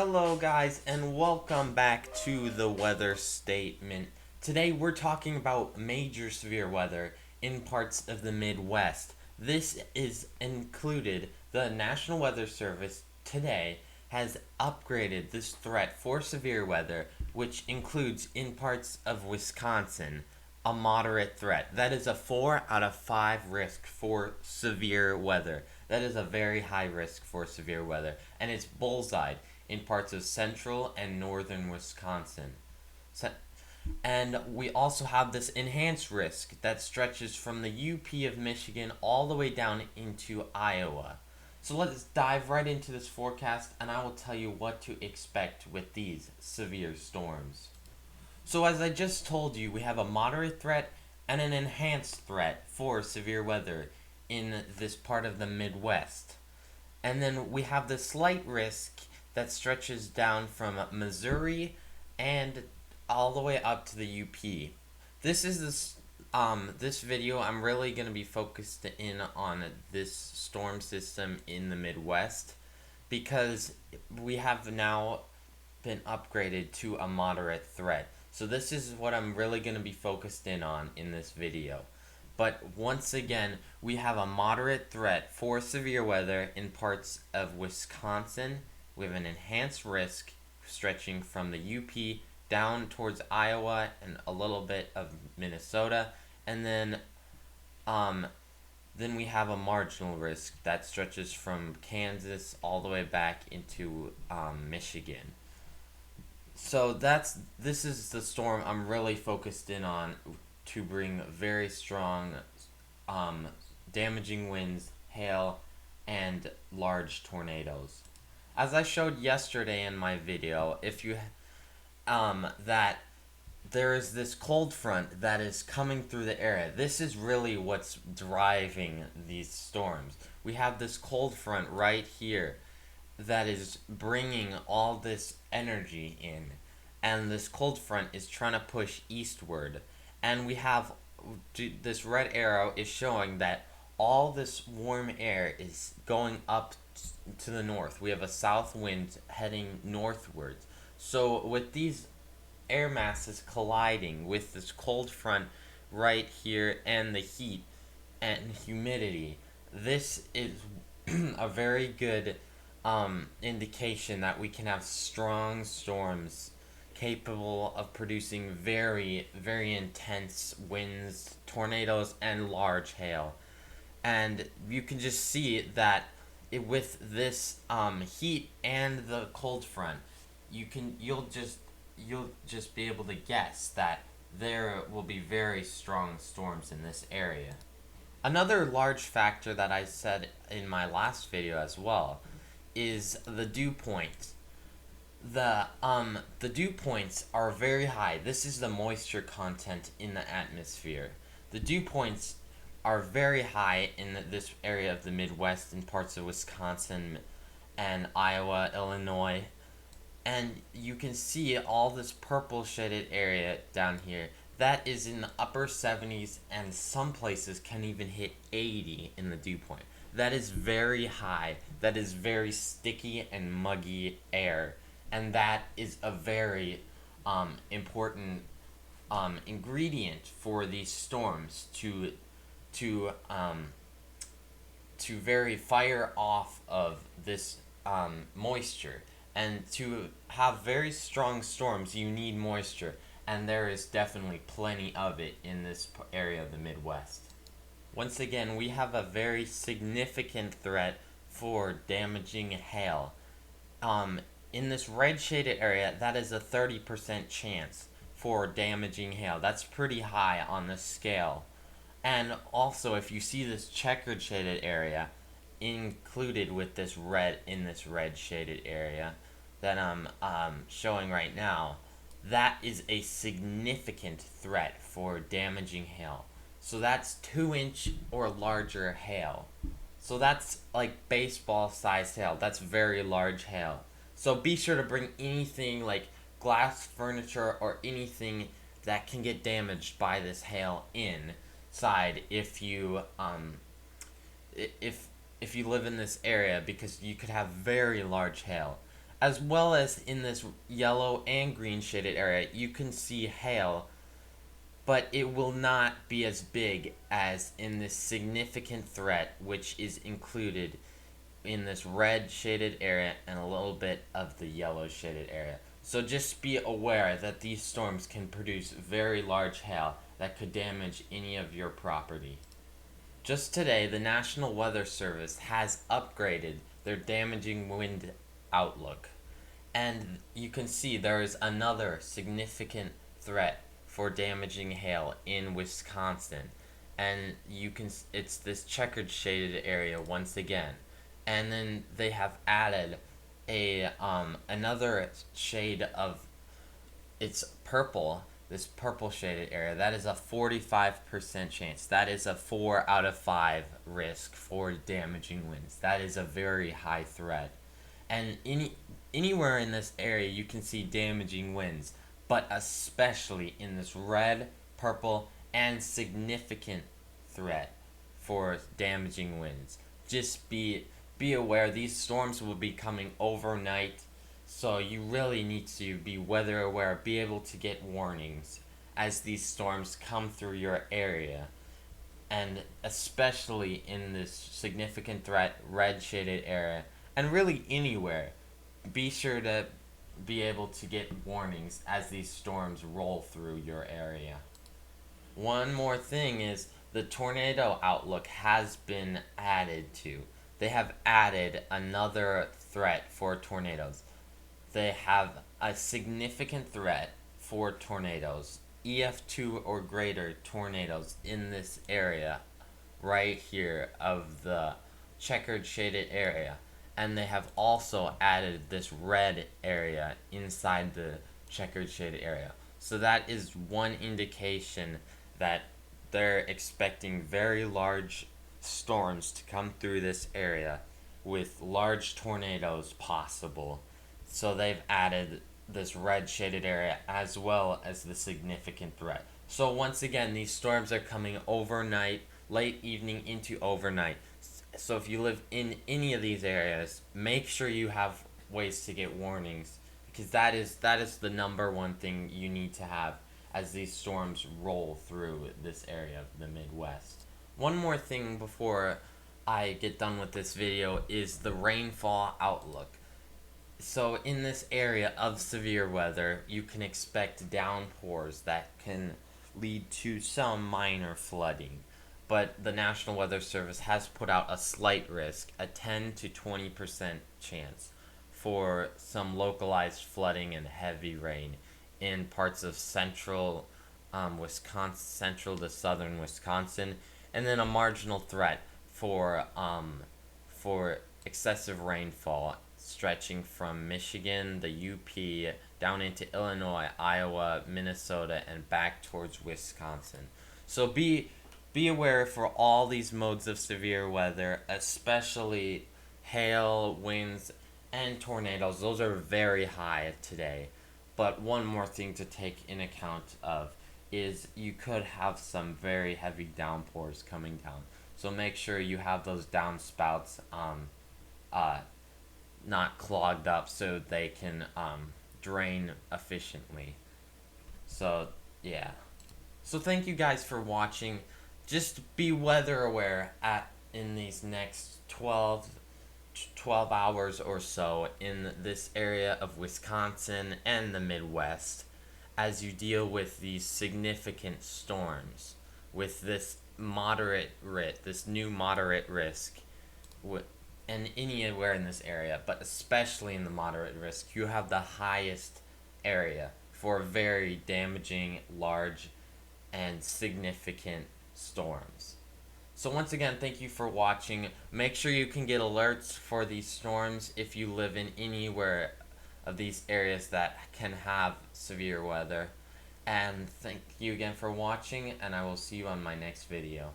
Hello, guys, and welcome back to the weather statement. Today, we're talking about major severe weather in parts of the Midwest. This is included. The National Weather Service today has upgraded this threat for severe weather, which includes in parts of Wisconsin a moderate threat. That is a 4 out of 5 risk for severe weather. That is a very high risk for severe weather, and it's bullseye in parts of central and northern Wisconsin. And we also have this enhanced risk that stretches from the UP of Michigan all the way down into Iowa. So let's dive right into this forecast, and I will tell you what to expect with these severe storms. So, as I just told you, we have a moderate threat and an enhanced threat for severe weather in this part of the Midwest. And then we have the slight risk that stretches down from Missouri and all the way up to the UP. This video I'm really going to be focused in on this storm system in the Midwest because we have now been upgraded to a moderate threat. So this is what I'm really going to be focused in on in this video. But once again, we have a moderate threat for severe weather in parts of Wisconsin. We have an enhanced risk stretching from the UP down towards Iowa and a little bit of Minnesota. And then we have a marginal risk that stretches from Kansas all the way back into Michigan. So this is the storm I'm really focused in on to bring very strong, damaging winds, hail, and large tornadoes. As I showed yesterday in my video, that there is this cold front that is coming through the area. This is really what's driving these storms. We have this cold front right here that is bringing all this energy in, and this cold front is trying to push eastward, and we have this red arrow is showing that all this warm air is going up to the north. We have a south wind heading northwards. So with these air masses colliding with this cold front right here and the heat and humidity, this is a very good indication that we can have strong storms capable of producing very, very intense winds, tornadoes, and large hail. And you can just see that with this heat and the cold front, you'll just be able to guess that there will be very strong storms in this area. Another large factor that I said in my last video as well is the dew point. The dew points are very high. This is the moisture content in the atmosphere. The dew points are very high in this area of the Midwest, in parts of Wisconsin and Iowa, Illinois. And you can see all this purple shaded area down here. That is in the upper 70s, and some places can even hit 80 in the dew point. That is very high. That is very sticky and muggy air. And that is a very important ingredient for these storms to very fire off of this moisture. And to have very strong storms, you need moisture. And there is definitely plenty of it in this area of the Midwest. Once again, we have a very significant threat for damaging hail. In this red shaded area, that is a 30% chance for damaging hail. That's pretty high on the scale. And also, if you see this checkered shaded area included with this red shaded area that I'm showing right now, that is a significant threat for damaging hail. So that's 2-inch or larger hail. So that's like baseball sized hail. That's very large hail. So be sure to bring anything like glass, furniture, or anything that can get damaged by this hail inside if you live in this area, because you could have very large hail. as well as in this yellow and green shaded area, you can see hail, but it will not be as big as in this significant threat, which is included in this red shaded area and a little bit of the yellow shaded area. So just be aware that these storms can produce very large hail that could damage any of your property. Just today, the National Weather Service has upgraded their damaging wind outlook. And you can see there is another significant threat for damaging hail in Wisconsin. And it's this checkered shaded area once again. And then they have added a another shade of, it's purple, this purple shaded area. That is a 45% chance. That is a 4 out of 5 risk for damaging winds. That is a very high threat. And anywhere in this area you can see damaging winds, but especially in this red, purple, and significant threat for damaging winds. Just be aware these storms will be coming overnight, so you really need to be weather aware, be able to get warnings as these storms come through your area. And especially in this significant threat red shaded area, and really anywhere, be sure to be able to get warnings as these storms roll through your area. One more thing is the tornado outlook has been added to. They have added another threat for tornadoes. They have a significant threat for tornadoes, EF2 or greater tornadoes in this area right here of the checkered shaded area. And they have also added this red area inside the checkered shaded area. So that is one indication that they're expecting very large storms to come through this area with large tornadoes possible. So they've added this red shaded area as well as the significant threat. So once again, these storms are coming overnight, late evening into overnight. So if you live in any of these areas, make sure you have ways to get warnings, because that is the number one thing you need to have as these storms roll through this area of the Midwest. One more thing before I get done with this video is the rainfall outlook. So in this area of severe weather, you can expect downpours that can lead to some minor flooding. But the National Weather Service has put out a slight risk, a 10 to 20% chance for some localized flooding and heavy rain in parts of central Wisconsin, central to southern Wisconsin, and then a marginal threat for excessive rainfall stretching from Michigan, the UP, down into Illinois, Iowa, Minnesota, and back towards Wisconsin. So be aware for all these modes of severe weather, especially hail, winds, and tornadoes. Those are very high today. But one more thing to take in account of is you could have some very heavy downpours coming down. So make sure you have those downspouts not clogged up so they can drain efficiently. So yeah. So thank you guys for watching. Just be weather aware in these next 12 hours or so in this area of Wisconsin and the Midwest as you deal with these significant storms with this new moderate risk, and anywhere in this area, but especially in the moderate risk, you have the highest area for very damaging, large, and significant storms. So once again, thank you for watching. Make sure you can get alerts for these storms if you live in anywhere of these areas that can have severe weather. And thank you again for watching, and I will see you on my next video.